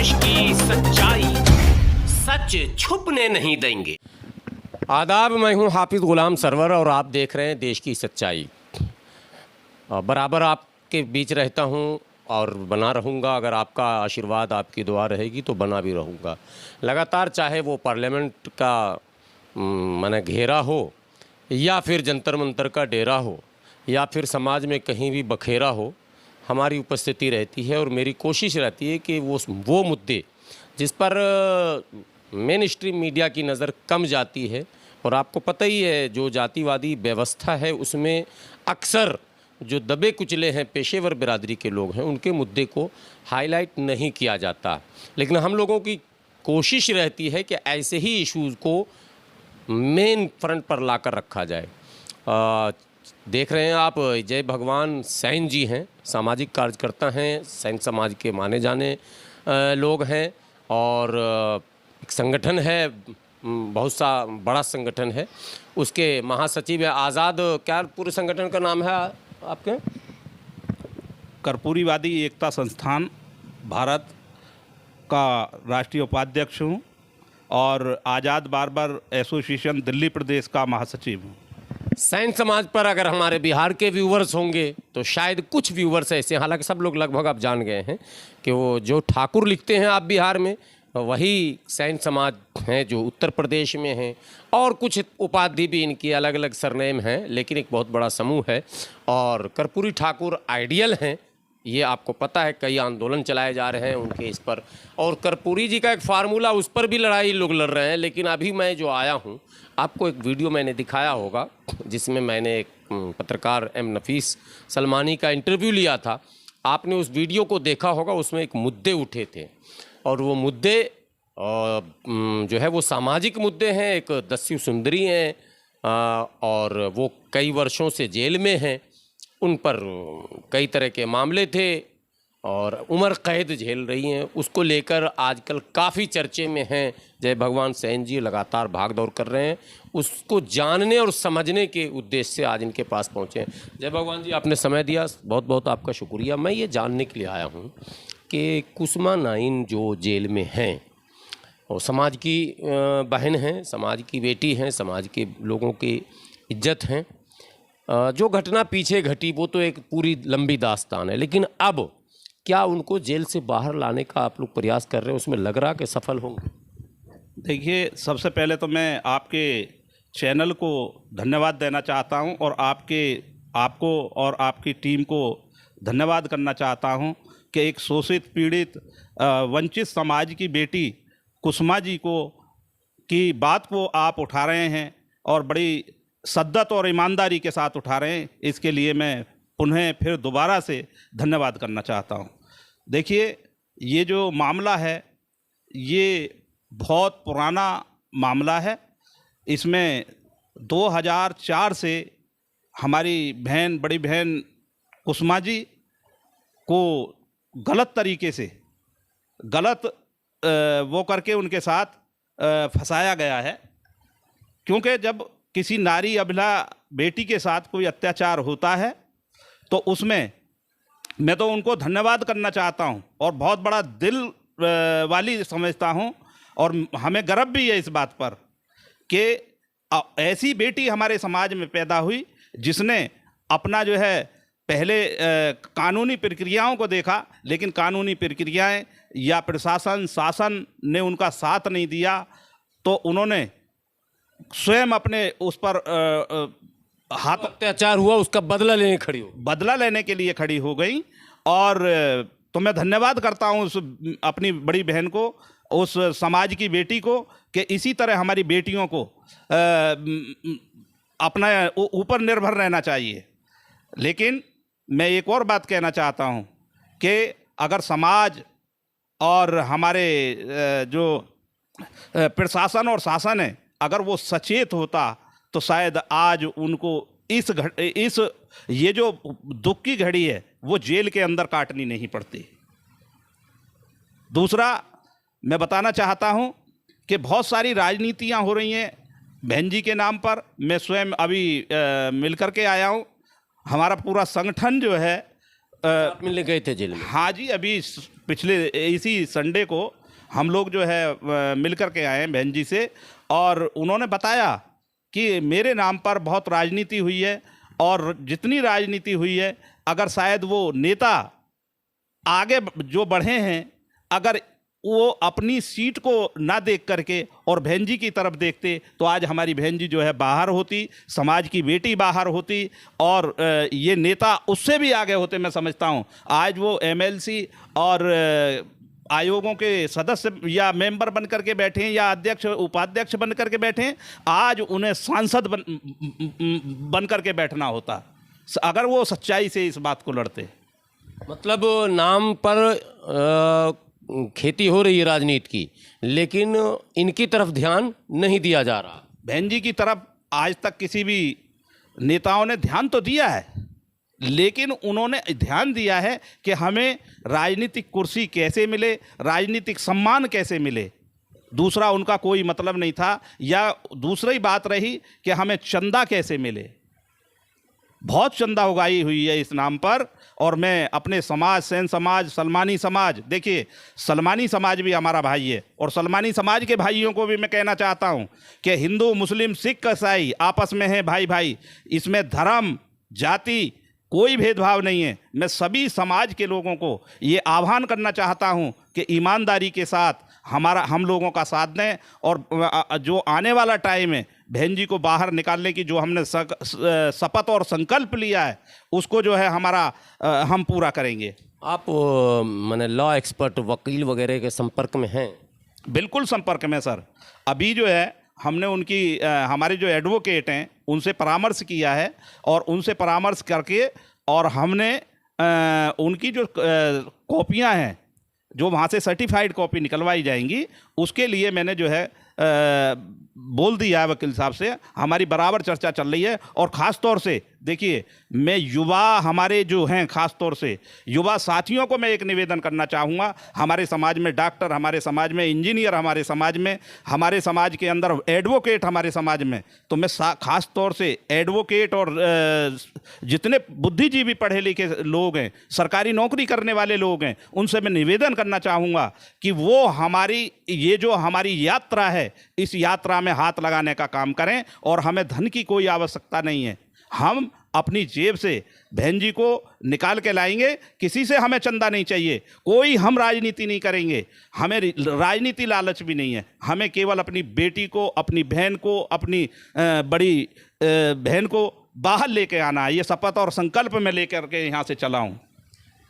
देश की सच्चाई सच छुपने नहीं देंगे। आदाब, मैं हूं हाफिज गुलाम सरवर और आप देख रहे हैं देश की सच्चाई। बराबर आपके बीच रहता हूं और बना रहूंगा। अगर आपका आशीर्वाद, आपकी दुआ रहेगी तो बना भी रहूंगा लगातार, चाहे वो पार्लियामेंट का माने घेरा हो, या फिर जंतर मंतर का डेरा हो, या फिर समाज में कहीं भी बखेरा हो, हमारी उपस्थिति रहती है। और मेरी कोशिश रहती है कि वो मुद्दे जिस पर मेन स्ट्रीम मीडिया की नज़र कम जाती है, और आपको पता ही है जो जातिवादी व्यवस्था है उसमें अक्सर जो दबे कुचले हैं पेशेवर बिरादरी के लोग हैं, उनके मुद्दे को हाईलाइट नहीं किया जाता। लेकिन हम लोगों की कोशिश रहती है कि ऐसे ही इश्यूज़ को मेन फ्रंट पर लाकर रखा जाए। देख रहे हैं आप, जय भगवान सैन जी हैं, सामाजिक कार्यकर्ता हैं, सैन समाज के माने जाने लोग हैं, और एक संगठन है, बहुत सा बड़ा संगठन है, उसके महासचिव है आज़ाद, क्या पूरे संगठन का नाम है आपके? कर्पूरीवादी एकता संस्थान भारत का राष्ट्रीय उपाध्यक्ष हूँ और आज़ाद बार्बर एसोसिएशन दिल्ली प्रदेश का महासचिव हूँ। सैन समाज पर अगर हमारे बिहार के व्यूवर्स होंगे तो शायद कुछ व्यूवर्स ऐसे, हालांकि सब लोग लगभग आप जान गए हैं कि वो जो ठाकुर लिखते हैं आप बिहार में, वही सैन समाज हैं जो उत्तर प्रदेश में हैं, और कुछ उपाधि भी इनकी अलग अलग सरनेम हैं, लेकिन एक बहुत बड़ा समूह है। और कर्पूरी ठाकुर आइडियल हैं, ये आपको पता है, कई आंदोलन चलाए जा रहे हैं उनके इस पर, और कर्पूरी जी का एक फार्मूला, उस पर भी लड़ाई लोग लड़ रहे हैं। लेकिन अभी मैं जो आया हूँ, आपको एक वीडियो मैंने दिखाया होगा जिसमें मैंने एक पत्रकार एम नफीस सलमानी का इंटरव्यू लिया था। आपने उस वीडियो को देखा होगा, उसमें एक मुद्दे उठे थे, और वो मुद्दे जो है वो सामाजिक मुद्दे हैं। एक दस्यु सुंदरी हैं और वो कई वर्षों से जेल में हैं, उन पर कई तरह के मामले थे और उम्र कैद झेल रही हैं। उसको लेकर आजकल काफ़ी चर्चे में हैं। जय भगवान सैन जी लगातार भाग दौड़ कर रहे हैं, उसको जानने और समझने के उद्देश्य से आज इनके पास पहुँचे हैं। जय भगवान जी, आपने समय दिया, बहुत बहुत आपका शुक्रिया। मैं ये जानने के लिए आया हूँ कि कुसुमा नाइन जो जेल में हैं, और समाज की बहन हैं, समाज की बेटी हैं, समाज के लोगों की इज्जत हैं। जो घटना पीछे घटी वो तो एक पूरी लंबी दास्तान है, लेकिन अब क्या उनको जेल से बाहर लाने का आप लोग प्रयास कर रहे हैं, उसमें लग रहा कि सफल होंगे? देखिए, सबसे पहले तो मैं आपके चैनल को धन्यवाद देना चाहता हूं और आपको और आपकी टीम को धन्यवाद करना चाहता हूं कि एक शोषित, पीड़ित, वंचित समाज की बेटी कुसुमा जी की बात को आप उठा रहे हैं और बड़ी सद्दत और ईमानदारी के साथ उठा रहे हैं। इसके लिए मैं पुनः फिर दोबारा से धन्यवाद करना चाहता हूं। देखिए, ये जो मामला है ये बहुत पुराना मामला है। इसमें 2004 से हमारी बहन, बड़ी बहन कुसुमा जी को गलत तरीके से वो करके उनके साथ फंसाया गया है। क्योंकि जब किसी नारी अबला बेटी के साथ कोई अत्याचार होता है तो उसमें मैं तो उनको धन्यवाद करना चाहता हूं और बहुत बड़ा दिल वाली समझता हूं, और हमें गर्व भी है इस बात पर कि ऐसी बेटी हमारे समाज में पैदा हुई जिसने अपना जो है पहले कानूनी प्रक्रियाओं को देखा, लेकिन कानूनी प्रक्रियाएं या प्रशासन, शासन ने उनका साथ नहीं दिया, तो उन्होंने स्वयं अपने उस पर हाथ, अत्याचार हुआ उसका बदला लेने के लिए खड़ी हो गई। और तो मैं धन्यवाद करता हूं उस अपनी बड़ी बहन को, उस समाज की बेटी को, कि इसी तरह हमारी बेटियों को अपना ऊपर निर्भर रहना चाहिए। लेकिन मैं एक और बात कहना चाहता हूं कि अगर समाज और हमारे जो प्रशासन और शासन है, अगर वो सचेत होता तो शायद आज उनको ये जो दुख की घड़ी है वो जेल के अंदर काटनी नहीं पड़ती। दूसरा, मैं बताना चाहता हूं कि बहुत सारी राजनीतियां हो रही हैं बहन जी के नाम पर। मैं स्वयं अभी मिल कर के आया हूं। हमारा पूरा संगठन जो है आप मिलने गए थे जेल में? हाँ जी, अभी पिछले इसी संडे को हम लोग जो है मिल कर के आए हैं बहन जी से, और उन्होंने बताया कि मेरे नाम पर बहुत राजनीति हुई है, और जितनी राजनीति हुई है, अगर शायद वो नेता आगे जो बढ़े हैं, अगर वो अपनी सीट को ना देख करके और बहन जी की तरफ देखते तो आज हमारी बहन जी जो है बाहर होती, समाज की बेटी बाहर होती, और ये नेता उससे भी आगे होते। मैं समझता हूँ आज वो एमएलसी और आयोगों के सदस्य या मेंबर बन करके बैठे हैं, या अध्यक्ष उपाध्यक्ष बन करके बैठे हैं, आज उन्हें सांसद बन करके बैठना होता, अगर वो सच्चाई से इस बात को लड़ते। मतलब नाम पर खेती हो रही है राजनीति की, लेकिन इनकी तरफ ध्यान नहीं दिया जा रहा। बहन जी की तरफ आज तक किसी भी नेताओं ने ध्यान तो दिया है, लेकिन उन्होंने ध्यान दिया है कि हमें राजनीतिक कुर्सी कैसे मिले, राजनीतिक सम्मान कैसे मिले, दूसरा उनका कोई मतलब नहीं था। या दूसरी बात रही कि हमें चंदा कैसे मिले। बहुत चंदा उगाई हुई है इस नाम पर, और मैं अपने समाज, सेन समाज, सलमानी समाज, देखिए सलमानी समाज भी हमारा भाई है, और सलमानी समाज के भाइयों को भी मैं कहना चाहता हूँ कि हिंदू, मुस्लिम, सिख, ईसाई आपस में हैं भाई भाई, इसमें धर्म, जाति कोई भेदभाव नहीं है। मैं सभी समाज के लोगों को ये आह्वान करना चाहता हूँ कि ईमानदारी के साथ हम लोगों का साथ दें, और जो आने वाला टाइम है बहन जी को बाहर निकालने की जो हमने शपथ और संकल्प लिया है, उसको जो है हम पूरा करेंगे। आप माने लॉ एक्सपर्ट, वकील वगैरह के संपर्क में हैं? बिल्कुल संपर्क में सर। अभी जो है हमने हमारे जो एडवोकेट हैं उनसे परामर्श किया है, और उनसे परामर्श करके और हमने उनकी जो कॉपियां हैं, जो वहाँ से सर्टिफाइड कॉपी निकलवाई जाएंगी, उसके लिए मैंने जो है बोल दिया है वकील साहब से। हमारी बराबर चर्चा चल रही है, और ख़ास तौर से देखिए मैं युवा, हमारे जो हैं ख़ास तौर से युवा साथियों को मैं एक निवेदन करना चाहूँगा। हमारे समाज में डॉक्टर, हमारे समाज में इंजीनियर, हमारे समाज के अंदर एडवोकेट, हमारे समाज में, तो मैं ख़ास तौर से एडवोकेट और जितने बुद्धिजीवी पढ़े लिखे लोग हैं, सरकारी नौकरी करने वाले लोग हैं, उनसे मैं निवेदन करना चाहूँगा कि वो ये जो हमारी यात्रा है, इस यात्रा में हाथ लगाने का काम करें, और हमें धन की कोई आवश्यकता नहीं है। हम अपनी जेब से बहन जी को निकाल के लाएंगे, किसी से हमें चंदा नहीं चाहिए, कोई हम राजनीति नहीं करेंगे, हमें राजनीति लालच भी नहीं है। हमें केवल अपनी बेटी को, अपनी बहन को, अपनी बड़ी बहन को बाहर लेके आना है। ये शपथ और संकल्प में लेकर के यहाँ से चला हूँ।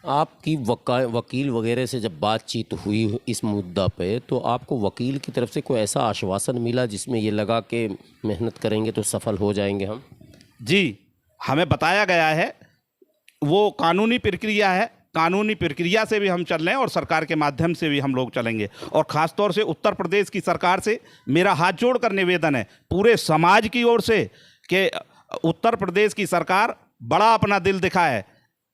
आपकी वकील वगैरह से जब बातचीत हुई इस मुद्दा पे, तो आपको वकील की तरफ से कोई ऐसा आश्वासन मिला जिसमें ये लगा कि मेहनत करेंगे तो सफल हो जाएंगे हम? जी, हमें बताया गया है वो कानूनी प्रक्रिया है, कानूनी प्रक्रिया से भी हम चल रहे हैं, और सरकार के माध्यम से भी हम लोग चलेंगे। और ख़ास तौर से उत्तर प्रदेश की सरकार से मेरा हाथ जोड़कर निवेदन है पूरे समाज की ओर से कि उत्तर प्रदेश की सरकार बड़ा अपना दिल दिखाए,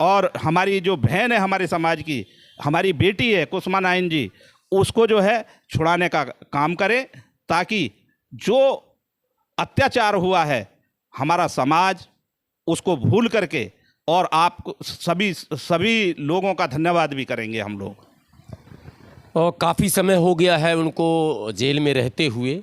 और हमारी जो बहन है हमारे समाज की, हमारी बेटी है कुसुमा नाइन जी, उसको जो है छुड़ाने का काम करे, ताकि जो अत्याचार हुआ है हमारा समाज उसको भूल करके, और आप सभी लोगों का धन्यवाद भी करेंगे हम लोग। और काफ़ी समय हो गया है उनको जेल में रहते हुए,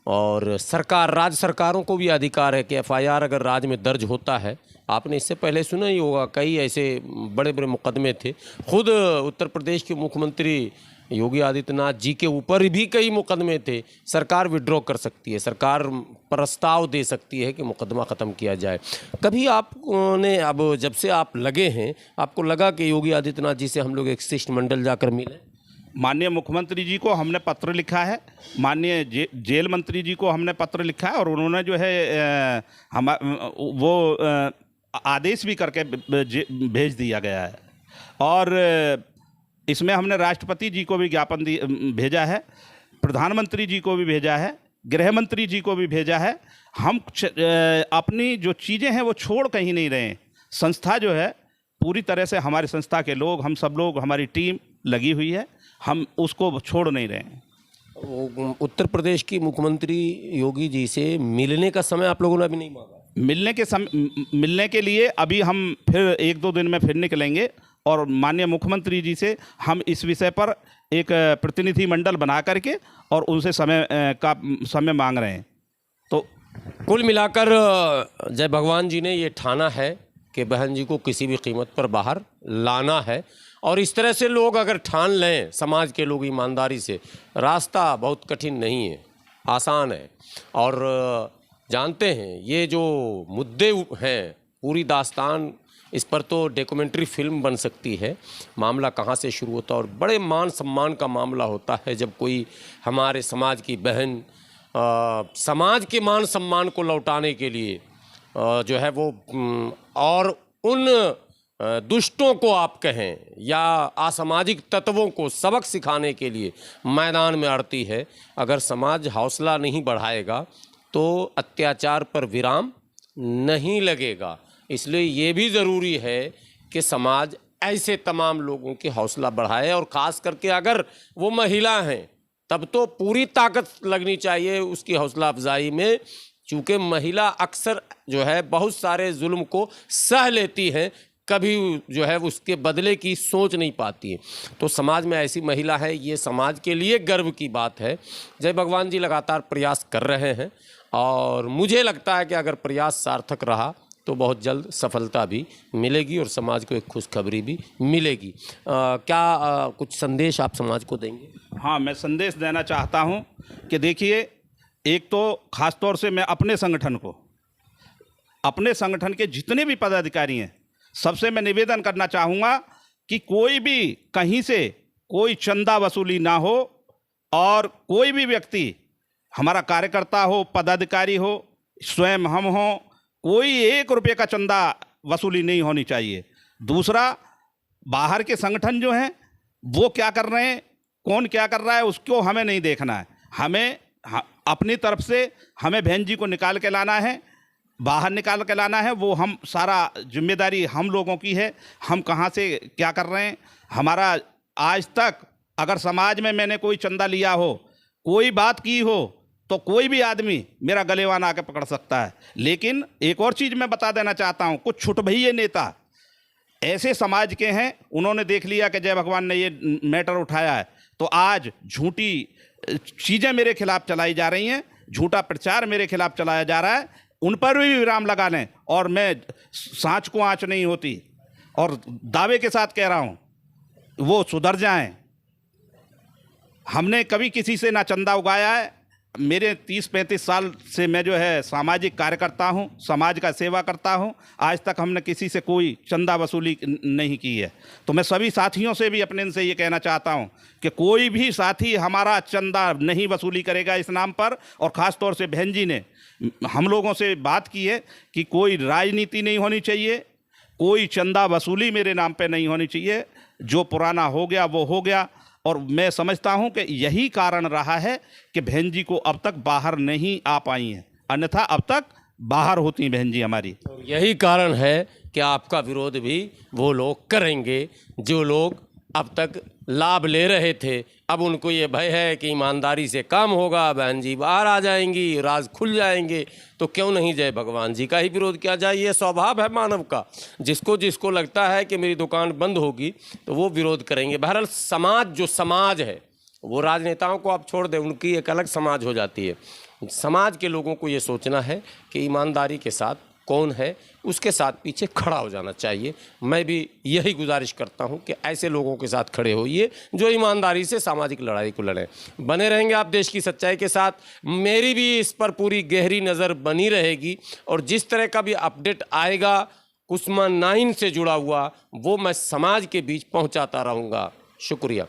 और राज्य सरकारों को भी अधिकार है कि एफआईआर अगर राज्य में दर्ज होता है, आपने इससे पहले सुना ही होगा, कई ऐसे बड़े बड़े मुकदमे थे। खुद उत्तर प्रदेश के मुख्यमंत्री योगी आदित्यनाथ जी के ऊपर भी कई मुकदमे थे। सरकार विड्रॉ कर सकती है, सरकार प्रस्ताव दे सकती है कि मुकदमा ख़त्म किया जाए। कभी आपने, अब जब से आप लगे हैं, आपको लगा कि योगी आदित्यनाथ जी से हम लोग एक शिष्टमंडल जाकर मिलें? माननीय मुख्यमंत्री जी को हमने पत्र लिखा है, माननीय जेल मंत्री जी को हमने पत्र लिखा है, और उन्होंने जो है वो आदेश भी करके भेज दिया गया है। और इसमें हमने राष्ट्रपति जी को भी ज्ञापन भेजा है, प्रधानमंत्री जी को भी भेजा है, गृह मंत्री जी को भी भेजा है। हम अपनी जो चीज़ें हैं वो छोड़ कहीं नहीं रहे हैं। संस्था जो है पूरी तरह से, हमारी संस्था के लोग, हम सब लोग, हमारी टीम लगी हुई है, हम उसको छोड़ नहीं रहे हैं। उत्तर प्रदेश की मुख्यमंत्री योगी जी से मिलने का समय आप लोगों ने अभी नहीं मांगा? मिलने के लिए अभी हम फिर 1-2 दिन में फिर निकलेंगे, और माननीय मुख्यमंत्री जी से हम इस विषय पर एक प्रतिनिधि मंडल बना करके और उनसे समय मांग रहे हैं। तो कुल मिलाकर जय भगवान जी ने ये ठाना है कि बहन जी को किसी भी कीमत पर बाहर लाना है, और इस तरह से लोग अगर ठान लें, समाज के लोग ईमानदारी से, रास्ता बहुत कठिन नहीं है, आसान है। और जानते हैं ये जो मुद्दे हैं, पूरी दास्तान, इस पर तो डॉक्यूमेंट्री फिल्म बन सकती है। मामला कहाँ से शुरू होता है और बड़े मान सम्मान का मामला होता है जब कोई हमारे समाज की बहन समाज के मान सम्मान को लौटाने के लिए जो है वो और उन दुष्टों को आप कहें या असामाजिक तत्वों को सबक सिखाने के लिए मैदान में अड़ती है। अगर समाज हौसला नहीं बढ़ाएगा तो अत्याचार पर विराम नहीं लगेगा। इसलिए ये भी ज़रूरी है कि समाज ऐसे तमाम लोगों की हौसला बढ़ाए, और ख़ास करके अगर वो महिला हैं तब तो पूरी ताकत लगनी चाहिए उसकी हौसला अफजाई में, चूँकि महिला अक्सर जो है बहुत सारे जुल्म को सह लेती हैं, कभी जो है उसके बदले की सोच नहीं पाती है। तो समाज में ऐसी महिला है, ये समाज के लिए गर्व की बात है। जय भगवान जी लगातार प्रयास कर रहे हैं और मुझे लगता है कि अगर प्रयास सार्थक रहा तो बहुत जल्द सफलता भी मिलेगी और समाज को एक खुशखबरी भी मिलेगी। कुछ संदेश आप समाज को देंगे? हाँ, मैं संदेश देना चाहता हूँ कि देखिए, एक तो ख़ास तौर से मैं अपने संगठन के जितने भी पदाधिकारी हैं, सबसे मैं निवेदन करना चाहूँगा कि कोई भी कहीं से कोई चंदा वसूली ना हो, और कोई भी व्यक्ति, हमारा कार्यकर्ता हो, पदाधिकारी हो, स्वयं हम हों, कोई 1 रुपये का चंदा वसूली नहीं होनी चाहिए। दूसरा, बाहर के संगठन जो हैं वो क्या कर रहे हैं, कौन क्या कर रहा है, उसको हमें नहीं देखना है। हमें अपनी तरफ से हमें बहन जी को निकाल के लाना है, बाहर निकाल के लाना है। वो हम सारा जिम्मेदारी हम लोगों की है, हम कहाँ से क्या कर रहे हैं। हमारा आज तक अगर समाज में मैंने कोई चंदा लिया हो, कोई बात की हो, तो कोई भी आदमी मेरा गलेवान आके पकड़ सकता है। लेकिन एक और चीज़ मैं बता देना चाहता हूँ, कुछ छुटभइये नेता ऐसे समाज के हैं, उन्होंने देख लिया कि जय भगवान ने ये मैटर उठाया है, तो आज झूठी चीज़ें मेरे खिलाफ चलाई जा रही हैं, झूठा प्रचार मेरे खिलाफ चलाया जा रहा है। उन पर भी विराम लगा लें, और मैं सांच को आँच नहीं होती, और दावे के साथ कह रहा हूँ वो सुधर जाएं। हमने कभी किसी से ना चंदा उगाया है। मेरे 30-35 साल से मैं जो है सामाजिक कार्यकर्ता हूँ, समाज का सेवा करता हूँ। आज तक हमने किसी से कोई चंदा वसूली नहीं की है। तो मैं सभी साथियों से भी अपने से ये कहना चाहता हूँ कि कोई भी साथी हमारा चंदा नहीं वसूली करेगा इस नाम पर। और ख़ास तौर से बहन जी ने हम लोगों से बात की है कि कोई राजनीति नहीं होनी चाहिए, कोई चंदा वसूली मेरे नाम पे नहीं होनी चाहिए। जो पुराना हो गया वो हो गया। और मैं समझता हूं कि यही कारण रहा है कि बहन जी को अब तक बाहर नहीं आ पाई हैं, अन्यथा अब तक बाहर होती बहन जी हमारी। तो यही कारण है कि आपका विरोध भी वो लोग करेंगे जो लोग अब तक लाभ ले रहे थे। अब उनको ये भय है कि ईमानदारी से काम होगा, बहन जी बाहर आ जाएंगी, राज खुल जाएंगे, तो क्यों नहीं जय भगवान जी का ही विरोध किया जाए। ये स्वभाव है मानव का, जिसको जिसको लगता है कि मेरी दुकान बंद होगी तो वो विरोध करेंगे। बहरहाल समाज है वो राजनेताओं को आप छोड़ दें, उनकी एक अलग समाज हो जाती है। समाज के लोगों को ये सोचना है कि ईमानदारी के साथ कौन है, उसके साथ पीछे खड़ा हो जाना चाहिए। मैं भी यही गुजारिश करता हूं कि ऐसे लोगों के साथ खड़े होइए जो ईमानदारी से सामाजिक लड़ाई को लड़ें। बने रहेंगे आप देश की सच्चाई के साथ। मेरी भी इस पर पूरी गहरी नज़र बनी रहेगी, और जिस तरह का भी अपडेट आएगा कुसुमा 9 से जुड़ा हुआ, वो मैं समाज के बीच पहुंचाता रहूँगा। शुक्रिया।